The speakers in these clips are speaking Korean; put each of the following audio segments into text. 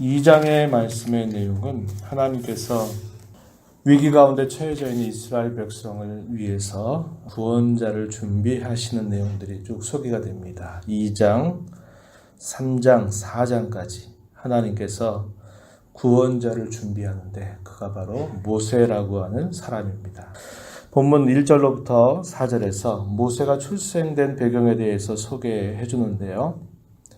2장의 말씀의 내용은 하나님께서 위기 가운데 처해져 있는 이스라엘 백성을 위해서 구원자를 준비하시는 내용들이 쭉 소개가 됩니다. 2장, 3장, 4장까지 하나님께서 구원자를 준비하는데 그가 바로 모세라고 하는 사람입니다. 본문 1절로부터 4절에서 모세가 출생된 배경에 대해서 소개해 주는데요.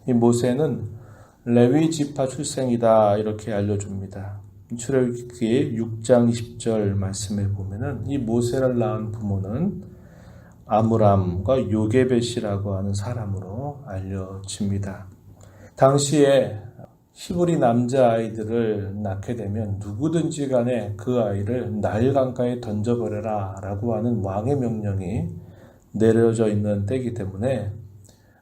이 모세는 레위 지파 출생이다 이렇게 알려줍니다. 출애굽기 6장 20절 말씀에 보면은 이 모세를 낳은 부모는 아므람과 요게벳이라고 하는 사람으로 알려집니다. 당시에 히브리 남자아이들을 낳게 되면 누구든지 간에 그 아이를 나일 강가에 던져버려라 라고 하는 왕의 명령이 내려져 있는 때이기 때문에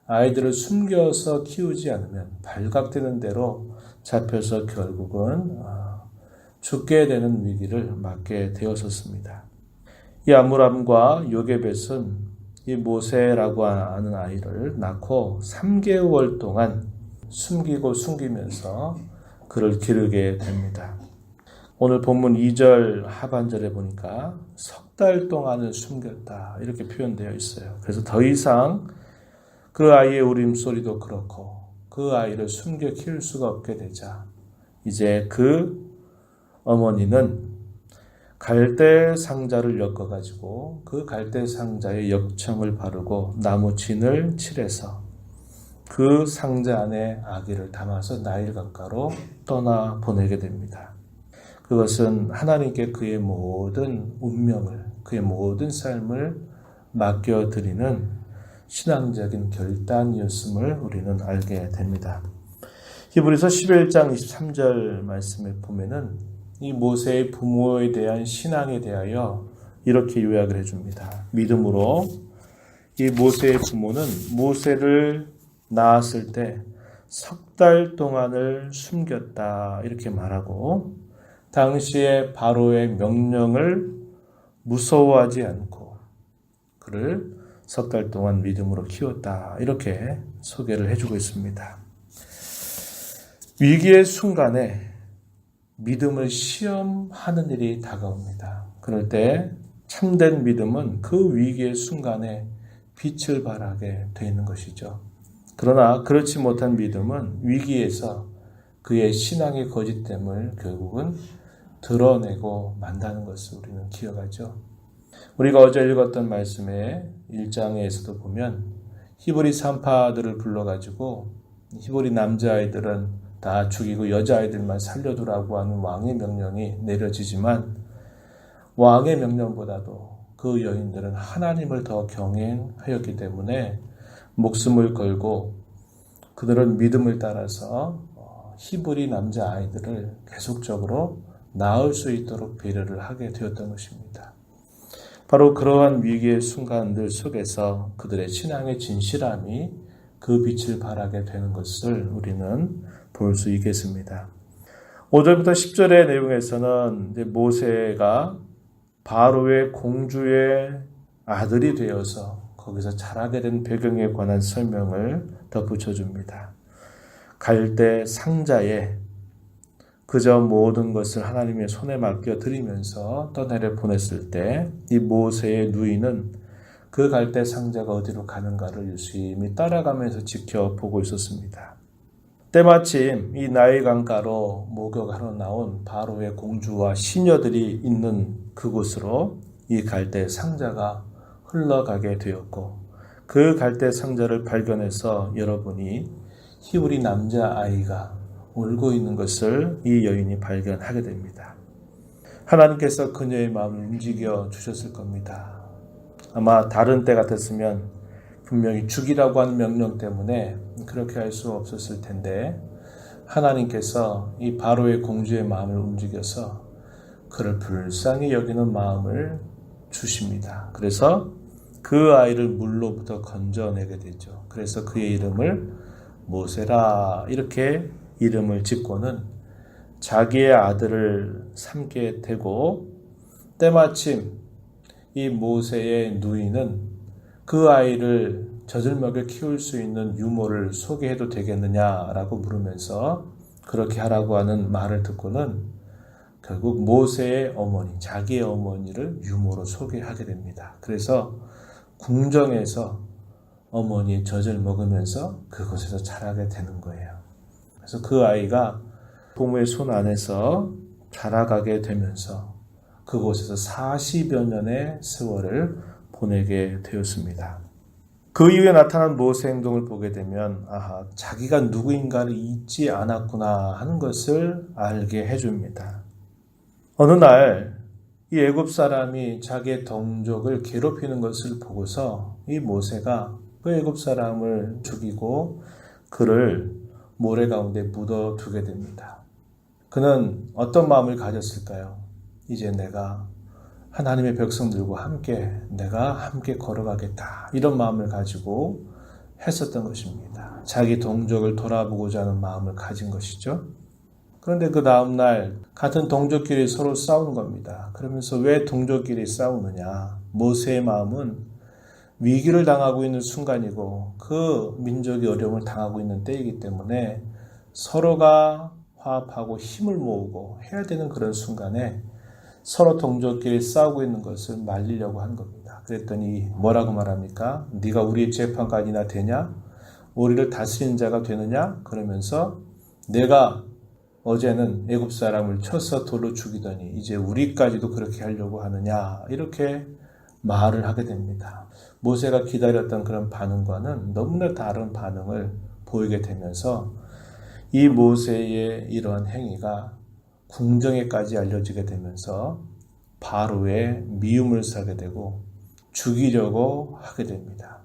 아이들을 숨겨서 키우지 않으면 발각되는 대로 잡혀서 결국은 죽게 되는 위기를 맞게 되었었습니다. 이 아므람과 요게벳은 이 모세라고 하는 아이를 낳고 3개월 동안 숨기면서 그를 기르게 됩니다. 오늘 본문 2절 하반절에 보니까 석 달 동안을 숨겼다 이렇게 표현되어 있어요. 그래서 더 이상 그 아이의 울음소리도 그렇고 그 아이를 숨겨 키울 수가 없게 되자 이제 그 어머니는 갈대 상자를 엮어가지고 그 갈대 상자에 역청을 바르고 나무 진을 칠해서 그 상자 안에 아기를 담아서 나일 강가로 떠나 보내게 됩니다. 그것은 하나님께 그의 모든 운명을, 그의 모든 삶을 맡겨드리는 신앙적인 결단이었음을 우리는 알게 됩니다. 히브리서 11장 23절 말씀에 보면은 이 모세의 부모에 대한 신앙에 대하여 이렇게 요약을 해줍니다. 믿음으로 이 모세의 부모는 모세를 낳았을 때 석 달 동안을 숨겼다 이렇게 말하고 당시에 바로의 명령을 무서워하지 않고 그를 석 달 동안 믿음으로 키웠다 이렇게 소개를 해주고 있습니다. 위기의 순간에 믿음을 시험하는 일이 다가옵니다. 그럴 때 참된 믿음은 그 위기의 순간에 빛을 발하게 되는 것이죠. 그러나 그렇지 못한 믿음은 위기에서 그의 신앙의 거짓됨을 결국은 드러내고 만다는 것을 우리는 기억하죠. 우리가 어제 읽었던 말씀의 1장에서도 보면 히브리 산파들을 불러가지고 히브리 남자아이들은 다 죽이고 여자아이들만 살려두라고 하는 왕의 명령이 내려지지만 왕의 명령보다도 그 여인들은 하나님을 더 경외하였기 때문에 목숨을 걸고 그들은 믿음을 따라서 히브리 남자아이들을 계속적으로 낳을 수 있도록 배려를 하게 되었던 것입니다. 바로 그러한 위기의 순간들 속에서 그들의 신앙의 진실함이 그 빛을 발하게 되는 것을 우리는 볼 수 있겠습니다. 5절부터 10절의 내용에서는 이제 모세가 바로의 공주의 아들이 되어서 거기서 자라게 된 배경에 관한 설명을 덧붙여줍니다. 갈대 상자에 그저 모든 것을 하나님의 손에 맡겨드리면서 떠내려 보냈을 때 이 모세의 누이는 그 갈대 상자가 어디로 가는가를 유심히 따라가면서 지켜보고 있었습니다. 때마침 이 나일 강가로 목욕하러 나온 바로의 공주와 시녀들이 있는 그곳으로 이 갈대 상자가 흘러가게 되었고 그 갈대 상자를 발견해서 여러분이 히브리 남자아이가 울고 있는 것을 이 여인이 발견하게 됩니다. 하나님께서 그녀의 마음을 움직여 주셨을 겁니다. 아마 다른 때 같았으면 분명히 죽이라고 하는 명령 때문에 그렇게 할 수 없었을 텐데 하나님께서 이 바로의 공주의 마음을 움직여서 그를 불쌍히 여기는 마음을 주십니다. 그래서 그 아이를 물로부터 건져내게 되죠. 그래서 그의 이름을 모세라 이렇게 이름을 짓고는 자기의 아들을 삼게 되고 때마침 이 모세의 누이는 그 아이를 젖을 먹여 키울 수 있는 유모를 소개해도 되겠느냐라고 물으면서 그렇게 하라고 하는 말을 듣고는 결국 모세의 어머니, 자기의 어머니를 유모로 소개하게 됩니다. 그래서 궁정에서 어머니의 젖을 먹으면서 그곳에서 자라게 되는 거예요. 그래서 그 아이가 부모의 손 안에서 자라가게 되면서 그곳에서 40여 년의 세월을 보내게 되었습니다. 그 이후에 나타난 모세 행동을 보게 되면 자기가 누구인가를 잊지 않았구나 하는 것을 알게 해줍니다. 어느 날 이 애굽 사람이 자기의 동족을 괴롭히는 것을 보고서 이 모세가 그 애굽 사람을 죽이고 그를 모래 가운데 묻어두게 됩니다. 그는 어떤 마음을 가졌을까요? 이제 내가 하나님의 백성들과 내가 함께 걸어가겠다. 이런 마음을 가지고 했었던 것입니다. 자기 동족을 돌아보고자 하는 마음을 가진 것이죠. 그런데 그 다음날 같은 동족끼리 서로 싸우는 겁니다. 그러면서 왜 동족끼리 싸우느냐? 모세의 마음은 위기를 당하고 있는 순간이고 그 민족이 어려움을 당하고 있는 때이기 때문에 서로가 화합하고 힘을 모으고 해야 되는 그런 순간에 서로 동족끼리 싸우고 있는 것을 말리려고 한 겁니다. 그랬더니 뭐라고 말합니까? 네가 우리의 재판관이나 되냐? 우리를 다스리는 자가 되느냐? 그러면서 내가 어제는 애굽 사람을 쳐서 돌로 죽이더니 이제 우리까지도 그렇게 하려고 하느냐? 이렇게 말을 하게 됩니다. 모세가 기다렸던 그런 반응과는 너무나 다른 반응을 보이게 되면서 이 모세의 이러한 행위가 궁정에까지 알려지게 되면서 바로의 미움을 사게 되고 죽이려고 하게 됩니다.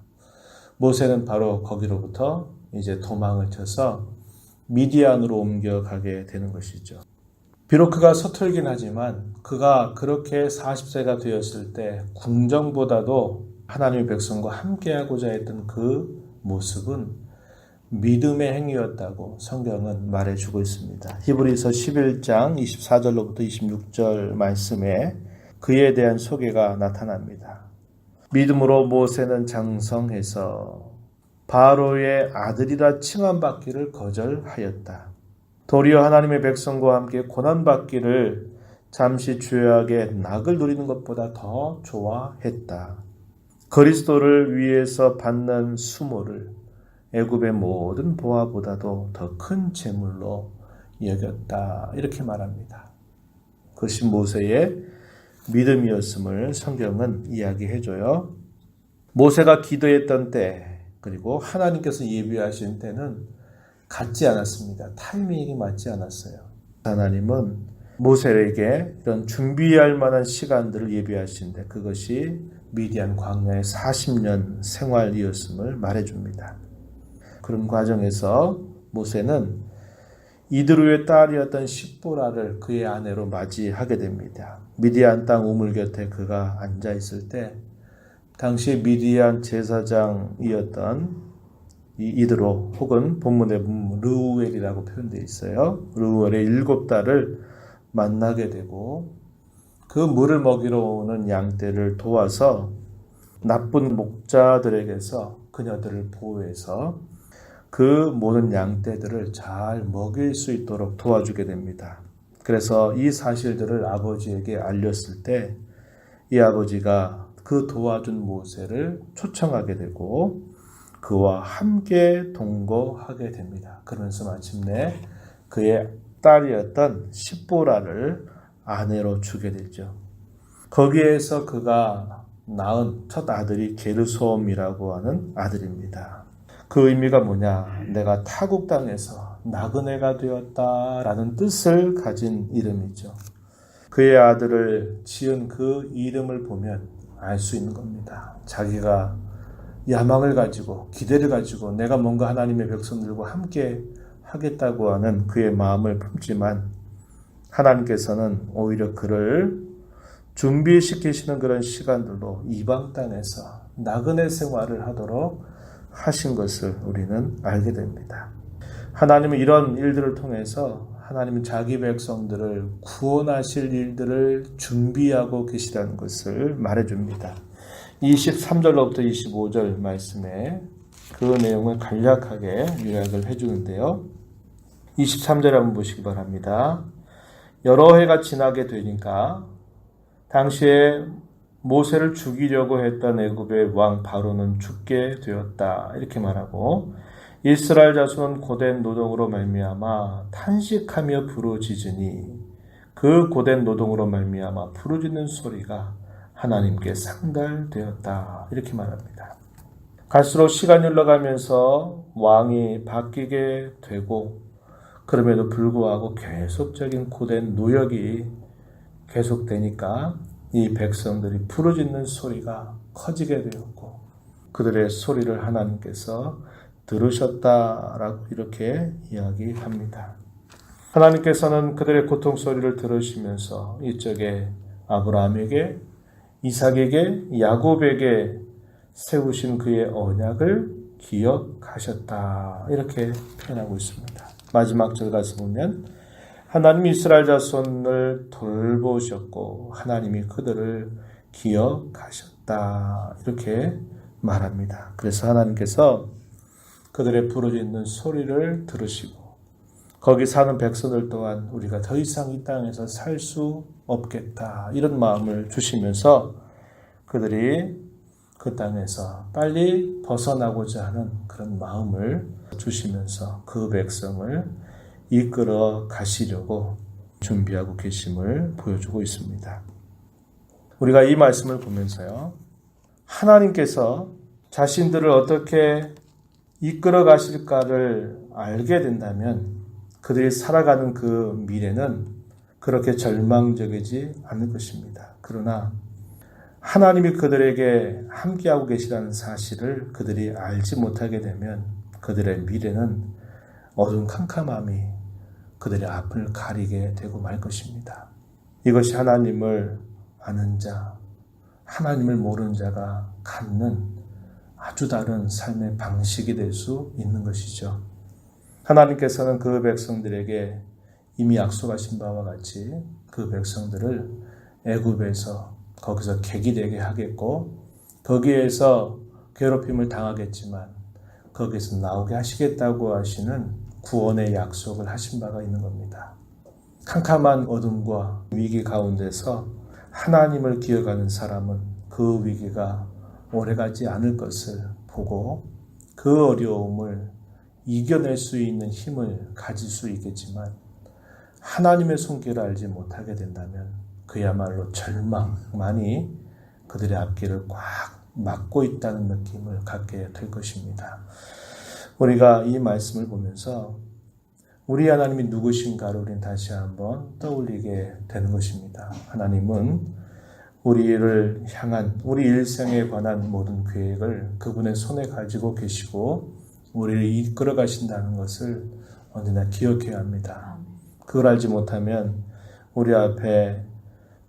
모세는 바로 거기로부터 이제 도망을 쳐서 미디안으로 옮겨가게 되는 것이죠. 비록 그가 서툴긴 하지만 그가 그렇게 40세가 되었을 때 궁정보다도 하나님의 백성과 함께하고자 했던 그 모습은 믿음의 행위였다고 성경은 말해주고 있습니다. 히브리서 11장 24절로부터 26절 말씀에 그에 대한 소개가 나타납니다. 믿음으로 모세는 장성해서 바로의 아들이라 칭함받기를 거절하였다. 도리어 하나님의 백성과 함께 고난받기를 잠시 죄악의 낙을 누리는 것보다 더 좋아했다. 그리스도를 위해서 받는 수모를 애굽의 모든 보화보다도 더 큰 재물로 여겼다. 이렇게 말합니다. 그것이 모세의 믿음이었음을 성경은 이야기해줘요. 모세가 기도했던 때 그리고 하나님께서 예비하신 때는 같지 않았습니다. 타이밍이 맞지 않았어요. 하나님은 모세에게 이런 준비할 만한 시간들을 예비하신데 그것이 미디안 광야의 40년 생활이었음을 말해줍니다. 그런 과정에서 모세는 이드로의 딸이었던 십보라를 그의 아내로 맞이하게 됩니다. 미디안 땅 우물 곁에 그가 앉아 있을 때 당시 미디안 제사장이었던 이 이드로 혹은 본문에 르우엘이라고 표현되어 있어요. 르우엘의 7딸을 만나게 되고 그 물을 먹이러 오는 양떼를 도와서 나쁜 목자들에게서 그녀들을 보호해서 그 모든 양떼들을 잘 먹일 수 있도록 도와주게 됩니다. 그래서 이 사실들을 아버지에게 알렸을 때 이 아버지가 그 도와준 모세를 초청하게 되고 그와 함께 동거하게 됩니다. 그러면서 마침내 그의 딸이었던 십보라를 아내로 주게 되죠. 거기에서 그가 낳은 첫 아들이 게르솜이라고 하는 아들입니다. 그 의미가 뭐냐? 내가 타국 땅에서 나그네가 되었다라는 뜻을 가진 이름이죠. 그의 아들을 지은 그 이름을 보면 알 수 있는 겁니다. 자기가 야망을 가지고 기대를 가지고 내가 뭔가 하나님의 백성들과 함께 하겠다고 하는 그의 마음을 품지만 하나님께서는 오히려 그를 준비시키시는 그런 시간들로 이방 땅에서 나그네 생활을 하도록 하신 것을 우리는 알게 됩니다. 하나님은 이런 일들을 통해서 하나님은 자기 백성들을 구원하실 일들을 준비하고 계시다는 것을 말해줍니다. 23절로부터 25절 말씀에 그 내용을 간략하게 요약을 해주는데요. 23절에 한번 보시기 바랍니다. 여러 해가 지나게 되니까 당시에 모세를 죽이려고 했던 애굽의 왕 바로는 죽게 되었다. 이렇게 말하고 이스라엘 자손은 고된 노동으로 말미암아 탄식하며 부르짖으니 그 고된 노동으로 말미암아 부르짖는 소리가 하나님께 상달되었다. 이렇게 말합니다. 갈수록 시간이 흘러가면서 왕이 바뀌게 되고 그럼에도 불구하고 계속적인 고된 노역이 계속되니까 이 백성들이 부르짖는 소리가 커지게 되었고 그들의 소리를 하나님께서 들으셨다라고 이렇게 이야기합니다. 하나님께서는 그들의 고통 소리를 들으시면서 이쪽에 아브라함에게, 이삭에게, 야곱에게 세우신 그의 언약을 기억하셨다. 이렇게 표현하고 있습니다. 마지막 절 가서 보면 하나님이 이스라엘 자손을 돌보셨고 하나님이 그들을 기억하셨다. 이렇게 말합니다. 그래서 하나님께서 그들의 부르짖는 소리를 들으시고 거기 사는 백성들 또한 우리가 더 이상 이 땅에서 살 수 없겠다. 이런 마음을 주시면서 그들이 그 땅에서 빨리 벗어나고자 하는 그런 마음을 주시면서 그 백성을 이끌어 가시려고 준비하고 계심을 보여주고 있습니다. 우리가 이 말씀을 보면서요, 하나님께서 자신들을 어떻게 이끌어 가실까를 알게 된다면 그들이 살아가는 그 미래는 그렇게 절망적이지 않을 것입니다. 그러나 하나님이 그들에게 함께하고 계시다는 사실을 그들이 알지 못하게 되면 그들의 미래는 어두운 캄캄함이 그들의 앞을 가리게 되고 말 것입니다. 이것이 하나님을 아는 자, 하나님을 모르는 자가 갖는 아주 다른 삶의 방식이 될 수 있는 것이죠. 하나님께서는 그 백성들에게 이미 약속하신 바와 같이 그 백성들을 애굽에서 거기서 객이 되게 하겠고 거기에서 괴롭힘을 당하겠지만 거기에서 나오게 하시겠다고 하시는 구원의 약속을 하신 바가 있는 겁니다. 캄캄한 어둠과 위기 가운데서 하나님을 기억하는 사람은 그 위기가 오래가지 않을 것을 보고 그 어려움을 이겨낼 수 있는 힘을 가질 수 있겠지만 하나님의 손길을 알지 못하게 된다면 그야말로 절망만이 그들의 앞길을 꽉 막고 있다는 느낌을 갖게 될 것입니다. 우리가 이 말씀을 보면서 우리 하나님이 누구신가를 우리는 다시 한번 떠올리게 되는 것입니다. 하나님은 우리를 향한 우리 일생에 관한 모든 계획을 그분의 손에 가지고 계시고 우리를 이끌어 가신다는 것을 언제나 기억해야 합니다. 그걸 알지 못하면 우리 앞에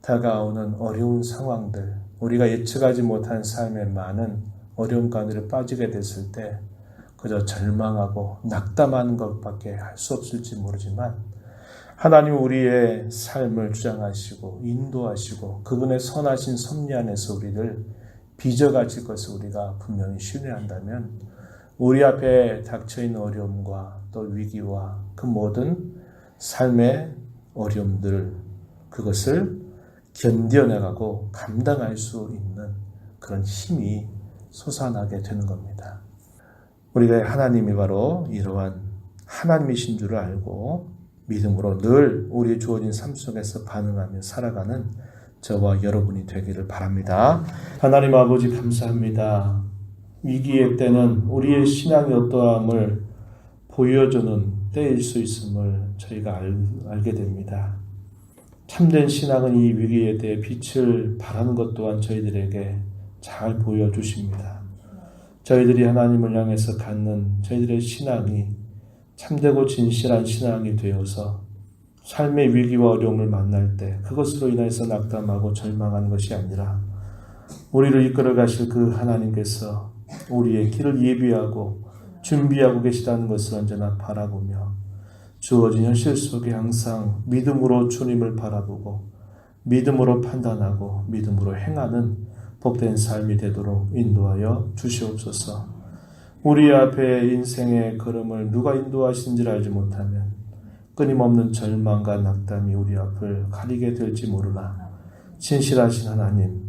다가오는 어려운 상황들, 우리가 예측하지 못한 삶의 많은 어려움 가운데 빠지게 됐을 때 그저 절망하고 낙담하는 것밖에 할 수 없을지 모르지만 하나님 우리의 삶을 주장하시고 인도하시고 그분의 선하신 섭리 안에서 우리를 빚어가실 것을 우리가 분명히 신뢰한다면 우리 앞에 닥쳐있는 어려움과 또 위기와 그 모든 삶의 어려움들 그것을 견뎌내가고 감당할 수 있는 그런 힘이 솟아나게 되는 겁니다. 우리가 하나님이 바로 이러한 하나님이신 줄을 알고 믿음으로 늘 우리의 주어진 삶 속에서 반응하며 살아가는 저와 여러분이 되기를 바랍니다. 하나님 아버지 감사합니다. 위기의 때는 우리의 신앙의 어떠함을 보여주는 때일 수 있음을 저희가 알게 됩니다. 참된 신앙은 이 위기에 대해 빛을 발하는 것 또한 저희들에게 잘 보여주십니다. 저희들이 하나님을 향해서 갖는 저희들의 신앙이 참되고 진실한 신앙이 되어서 삶의 위기와 어려움을 만날 때 그것으로 인해서 낙담하고 절망하는 것이 아니라 우리를 이끌어 가실 그 하나님께서 우리의 길을 예비하고 준비하고 계시다는 것을 언제나 바라보며 주어진 현실 속에 항상 믿음으로 주님을 바라보고 믿음으로 판단하고 믿음으로 행하는 복된 삶이 되도록 인도하여 주시옵소서. 우리 앞에 인생의 걸음을 누가 인도하시는지를 알지 못하면 끊임없는 절망과 낙담이 우리 앞을 가리게 될지 모르나 진실하신 하나님,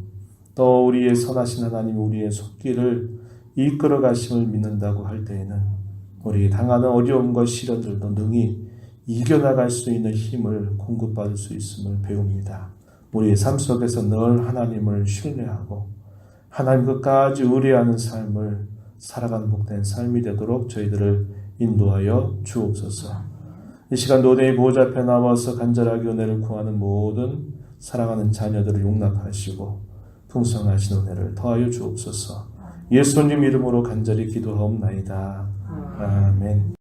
또 우리의 선하신 하나님, 우리의 속길을 이끌어 가심을 믿는다고 할 때에는 우리 당하는 어려움과 시련들도 능히 이겨나갈 수 있는 힘을 공급받을 수 있음을 배웁니다. 우리의 삶 속에서 늘 하나님을 신뢰하고 하나님 끝까지 의뢰하는 삶을 살아가는 복된 삶이 되도록 저희들을 인도하여 주옵소서. 이 시간 노대의 보호자 앞에 나와서 간절하게 은혜를 구하는 모든 사랑하는 자녀들을 용납하시고 풍성하신 은혜를 더하여 주옵소서. 예수님 이름으로 간절히 기도하옵나이다. 아멘.